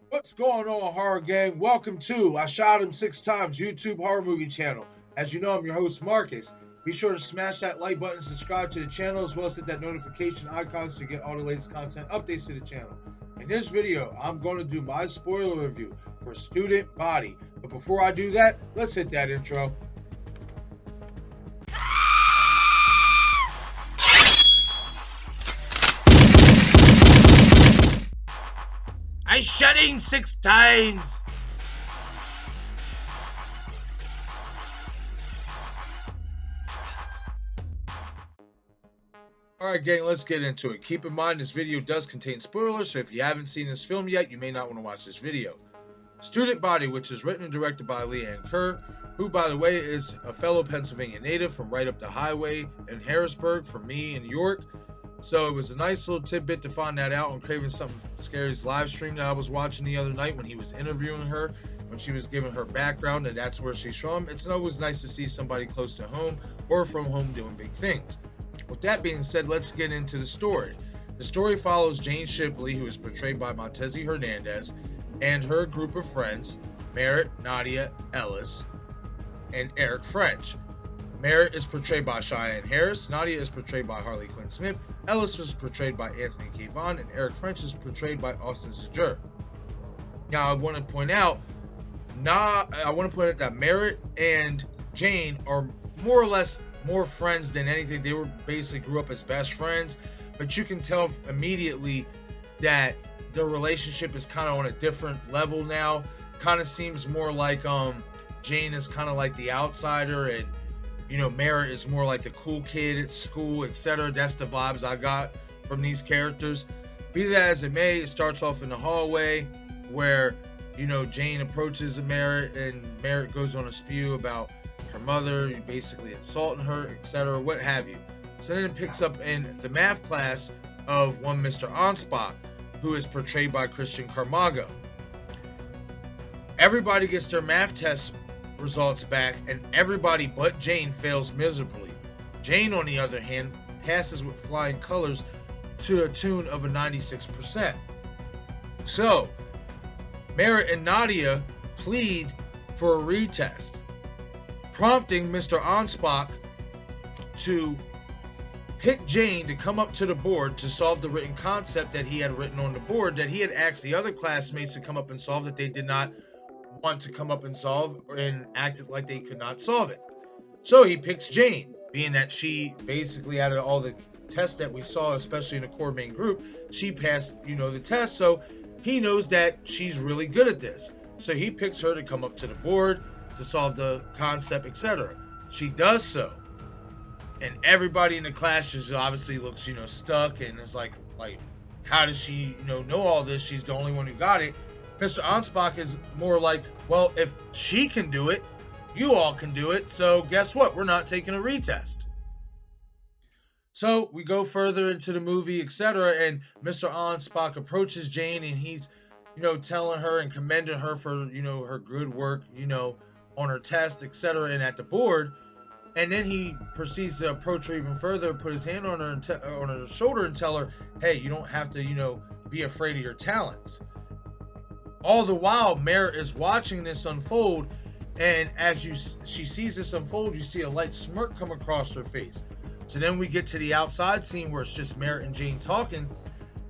What's going on, horror gang? Welcome to I Shot Him Six Times YouTube horror movie channel. As you know, I'm your host Marcus. Be sure to smash that like button, subscribe to the channel, as well as hit that notification icons to get all the latest content updates to the channel. In this video, I'm going to do my spoiler review for Student Body. But before I do that, let's hit that intro. I shot him 6 times. Alright gang, let's get into it. Keep in mind this video does contain spoilers, so if you haven't seen this film yet, you may not want to watch this video. Student Body, which is written and directed by Leanne Kerr, who by the way is a fellow Pennsylvania native from right up the highway in Harrisburg from me in York. So it was a nice little tidbit to find that out on Craven Something Scary's live stream that I was watching the other night when he was interviewing her, when she was giving her background, and that's where she's from. It's always nice to see somebody close to home or from home doing big things. With that being said, let's get into the story. The story follows Jane Shipley, who is portrayed by Montezi Hernandez, and her group of friends, Merritt, Nadia, Ellis, and Eric French. Merritt is portrayed by Cheyenne Harris, Nadia is portrayed by Harley Quinn Smith, Ellis was portrayed by Anthony K. Vaughn, and Eric French is portrayed by Austin Zajer. Now I want to point out that Merritt and Jane are more or less more friends than anything. They were basically grew up as best friends, but you can tell immediately that their relationship is kind of on a different level now. Kind of seems more like Jane is kind of like the outsider, and Merritt is more like the cool kid at school, etc. That's the vibes I got from these characters. Be that as it may, it starts off in the hallway where Jane approaches Merritt, and Merritt goes on a spew about her mother, basically insulting her, etc., what have you. So then it picks up in the math class of one Mr. Onspach, who is portrayed by Christian Carmago. Everybody gets their math test results back, and everybody but Jane fails miserably. Jane, on the other hand, passes with flying colors to a tune of a 96%. So, Merritt and Nadia plead for a retest, prompting Mr. Onspach to pick Jane to come up to the board to solve the written concept that he had written on the board that he had asked the other classmates to come up and solve, that they did not want to come up and solve and acted like they could not solve it. So he picks Jane, being that she basically, out of all the tests that we saw, especially in the core main group, she passed the test, so he knows that she's really good at this. So he picks her to come up to the board to solve the concept, etc. She does so, and everybody in the class just obviously looks stuck, and it's like how does she know all this? She's the only one who got it. Mr. Onspach is more like, well, if she can do it, you all can do it, so guess what? We're not taking a retest. So we go further into the movie, etc., and Mr. Onspach approaches Jane, and he's telling her and commending her for her good work on her test, etc., and at the board. And then he proceeds to approach her even further, put his hand on her on her shoulder and tell her, hey, you don't have to be afraid of your talents. All the while, Merritt is watching this unfold, and as she sees this unfold, you see a light smirk come across her face. So then we get to the outside scene where it's just Merritt and Jane talking,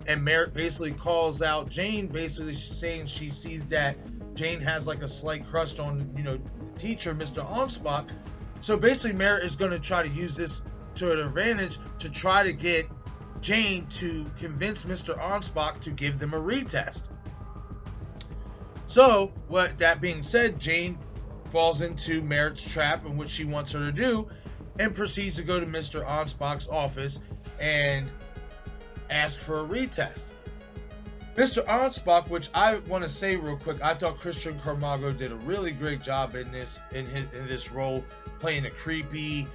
and Merritt basically calls out Jane, basically saying she sees that Jane has like a slight crush on the teacher, Mr. Onspach. So basically Merritt is going to try to use this to an advantage to try to get Jane to convince Mr. Onspach to give them a retest. So, that being said, Jane falls into Merritt's trap and what she wants her to do, and proceeds to go to Mr. Onspach's office and ask for a retest. Mr. Onspach, which I want to say real quick, I thought Christian Carmago did a really great job in this role, playing a creepy,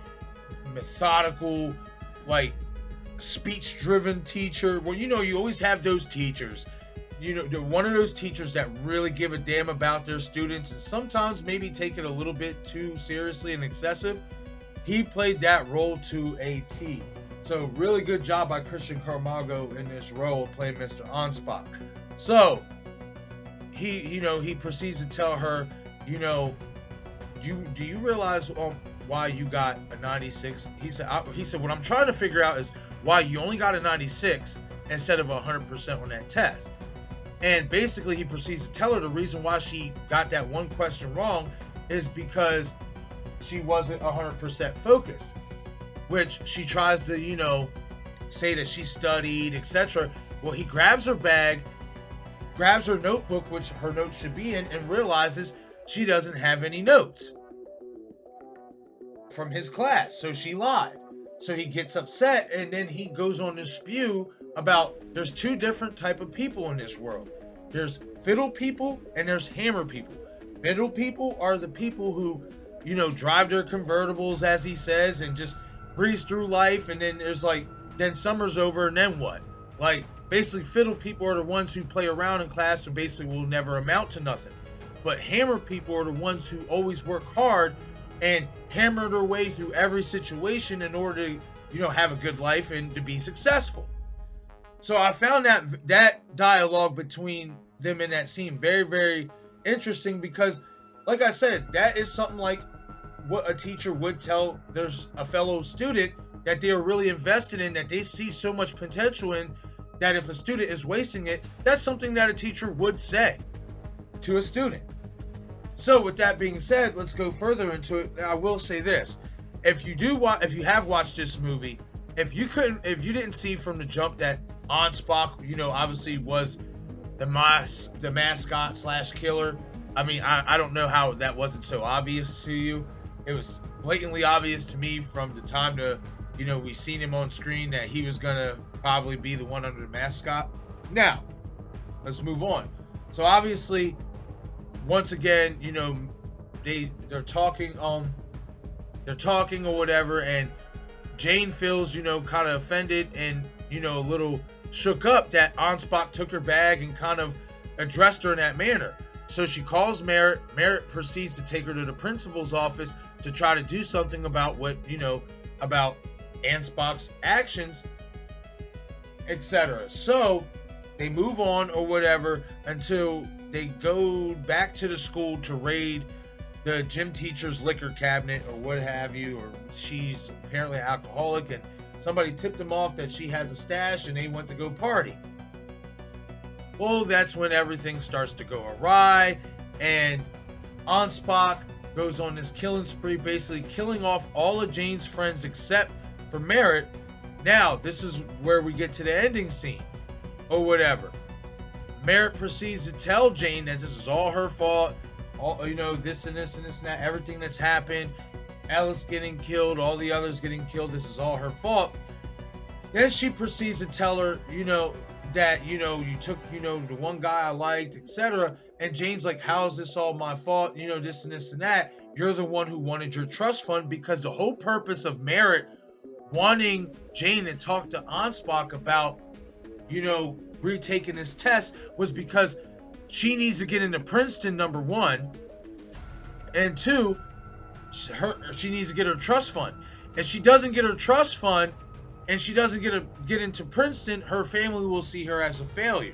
methodical, speech-driven teacher. Well, you always have those teachers. They're one of those teachers that really give a damn about their students, and sometimes maybe take it a little bit too seriously and excessive. He played that role to a T. So really good job by Christian Carmago in this role playing Mr. Onspach. So he proceeds to tell her, you know, do you realize why you got a 96? He said what I'm trying to figure out is why you only got a 96 instead of 100% on that test. And basically he proceeds to tell her the reason why she got that one question wrong is because she wasn't 100% focused, which she tries to, you know, say that she studied, etc. Well, he grabs her bag, grabs her notebook, which her notes should be in, and realizes she doesn't have any notes from his class, so she lied. So he gets upset, and then he goes on to spew about there's two different type of people in this world. There's fiddle people and there's hammer people. Fiddle people are the people who, you know, drive their convertibles, as he says, and just breeze through life. And then there's like, then summer's over, and then what? Like, basically fiddle people are the ones who play around in class and basically will never amount to nothing. But hammer people are the ones who always work hard and hammer their way through every situation in order to, you know, have a good life and to be successful. So I found that dialogue between them in that scene very, very interesting because, like I said, that is something like what a teacher would tell there's a fellow student that they are really invested in, that they see so much potential in, that if a student is wasting it, that's something that a teacher would say to a student. So with that being said, let's go further into it. I will say this: if you have watched this movie, if you didn't see from the jump that Ansbach, you know, obviously was the mascot / killer. I mean, I don't know how that wasn't so obvious to you. It was blatantly obvious to me from the time we seen him on screen that he was gonna probably be the one under the mascot. Now, let's move on. So obviously, once again, you know, they're talking or whatever, and Jane feels, you know, kind of offended and, you know, a little shook up that Ansbach took her bag and kind of addressed her in that manner. So she calls Merritt. Merritt proceeds to take her to the principal's office to try to do something about about Ansbach's actions, etc. So they move on or whatever until they go back to the school to raid the gym teacher's liquor cabinet or what have you, or she's apparently an alcoholic and somebody tipped them off that she has a stash and they went to go party. Well, that's when everything starts to go awry, and Ansbach goes on this killing spree, basically killing off all of Jane's friends except for Merritt. Now, this is where we get to the ending scene or whatever. Merritt proceeds to tell Jane that this is all her fault, all, you know, this and this and this and that, everything that's happened, Ellis getting killed, all the others getting killed, this is all her fault. Then she proceeds to tell her, you know, that, you know, you took, you know, the one guy I liked, etc. And Jane's like, how is this all my fault? You know, this and this and that. You're the one who wanted your trust fund, because the whole purpose of Merritt wanting Jane to talk to Ansbach about, you know, retaking this test was because she needs to get into Princeton, number one, and two, she needs to get her trust fund. If she doesn't get her trust fund and she doesn't get into Princeton, her family will see her as a failure,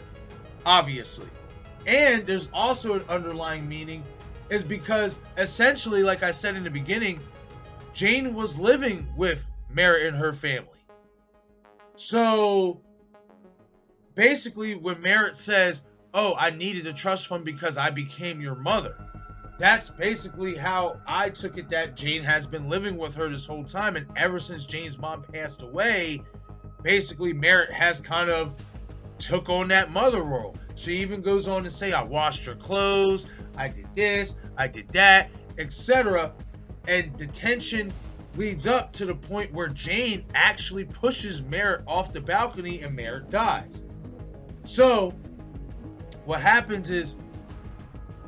obviously. And there's also an underlying meaning, is because essentially, like I said in the beginning, Jane was living with Merritt and her family. So basically, when Merritt says, oh, I needed a trust fund because I became your mother, that's basically how I took it, that Jane has been living with her this whole time. And ever since Jane's mom passed away, basically Merritt has kind of took on that mother role. She even goes on to say, I washed her clothes, I did this, I did that, etc. And the tension leads up to the point where Jane actually pushes Merritt off the balcony and Merritt dies. So what happens is,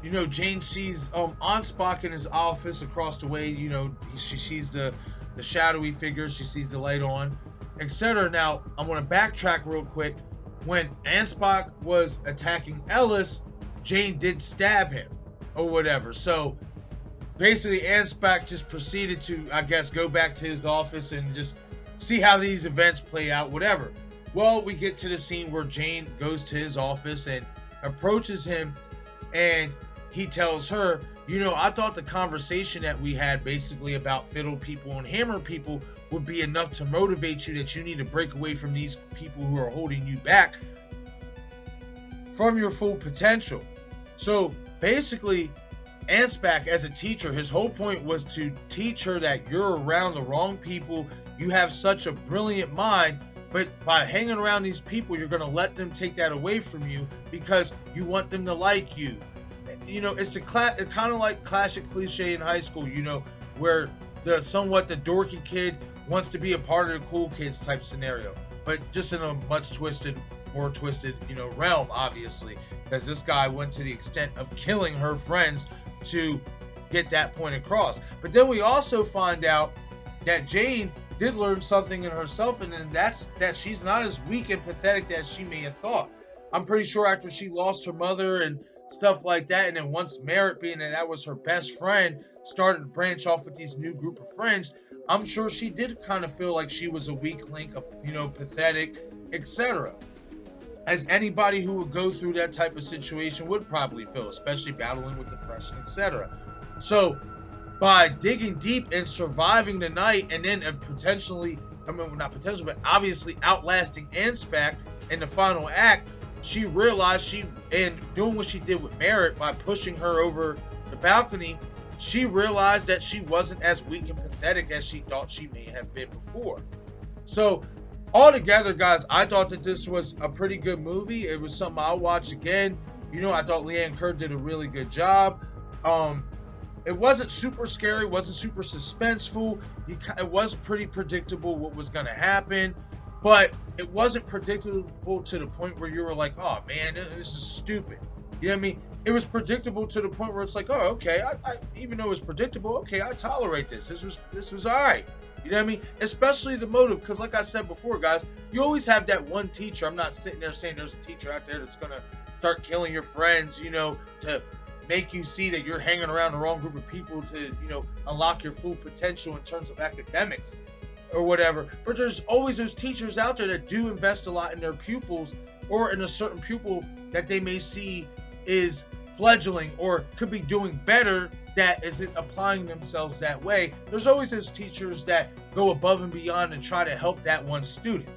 you know, Jane sees Ansbach in his office across the way. You know, she sees the shadowy figure, she sees the light on, etc. Now, I'm going to backtrack real quick. When Ansbach was attacking Ellis, Jane did stab him or whatever. So basically, Ansbach just proceeded to, I guess, go back to his office and just see how these events play out, whatever. Well, we get to the scene where Jane goes to his office and approaches him And he tells her, I thought the conversation that we had basically about fiddle people and hammer people would be enough to motivate you, that you need to break away from these people who are holding you back from your full potential. So basically, Ansbach, as a teacher, his whole point was to teach her that you're around the wrong people. You have such a brilliant mind, but by hanging around these people, you're going to let them take that away from you because you want them to like you. It's kind of like classic cliche in high school, where the dorky kid wants to be a part of the cool kids type scenario, but just in a much more twisted, realm, obviously, because this guy went to the extent of killing her friends to get that point across. But then we also find out that Jane did learn something in herself, and then that's that she's not as weak and pathetic as she may have thought. I'm pretty sure after she lost her mother and stuff like that, and then once Merritt, being that was her best friend, started to branch off with these new group of friends, I'm sure she did kind of feel like she was a weak link, pathetic, etc. As anybody who would go through that type of situation would probably feel, especially battling with depression, etc. So by digging deep and surviving the night, and then obviously outlasting Ansbach in the final act, she realized and doing what she did with Merritt by pushing her over the balcony, she realized that she wasn't as weak and pathetic as she thought she may have been before. So altogether, guys, I thought that this was a pretty good movie. It was something I'll watch again. I thought Leanne Kerr did a really good job. It wasn't super scary, wasn't super suspenseful. It was pretty predictable what was going to happen, but it wasn't predictable to the point where you were like, oh man, this is stupid. You know what I mean? It was predictable to the point where it's like, oh, okay, I even though it was predictable, okay, I tolerate this. This was all right. You know what I mean? Especially the motive, because like I said before, guys, you always have that one teacher. I'm not sitting there saying there's a teacher out there that's going to start killing your friends, to make you see that you're hanging around the wrong group of people to, unlock your full potential in terms of academics or whatever. But there's always those teachers out there that do invest a lot in their pupils, or in a certain pupil that they may see is fledgling or could be doing better, that isn't applying themselves that way. There's always those teachers that go above and beyond and try to help that one student.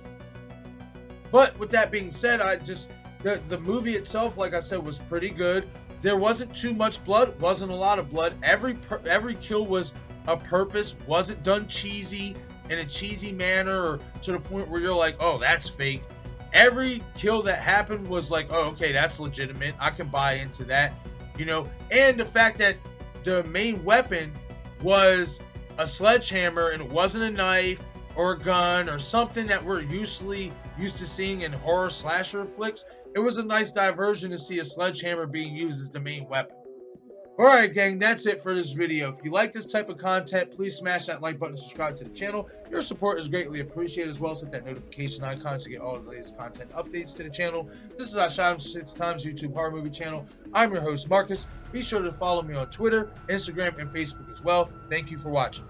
But with that being said, the movie itself, like I said, was pretty good. There wasn't too much blood, wasn't a lot of blood. Every kill was a purpose, wasn't done cheesy in a cheesy manner or to the point where you're like, oh, that's fake. Every kill that happened was like, oh, okay, that's legitimate. I can buy into that, and the fact that the main weapon was a sledgehammer and it wasn't a knife or a gun or something that we're usually used to seeing in horror slasher flicks. It was a nice diversion to see a sledgehammer being used as the main weapon. Alright, gang, that's it for this video. If you like this type of content, please smash that like button and subscribe to the channel. Your support is greatly appreciated, as well as hit that notification icon to get all the latest content updates to the channel. This is our Shot 6 Times YouTube horror movie channel. I'm your host, Marcus. Be sure to follow me on Twitter, Instagram, and Facebook as well. Thank you for watching.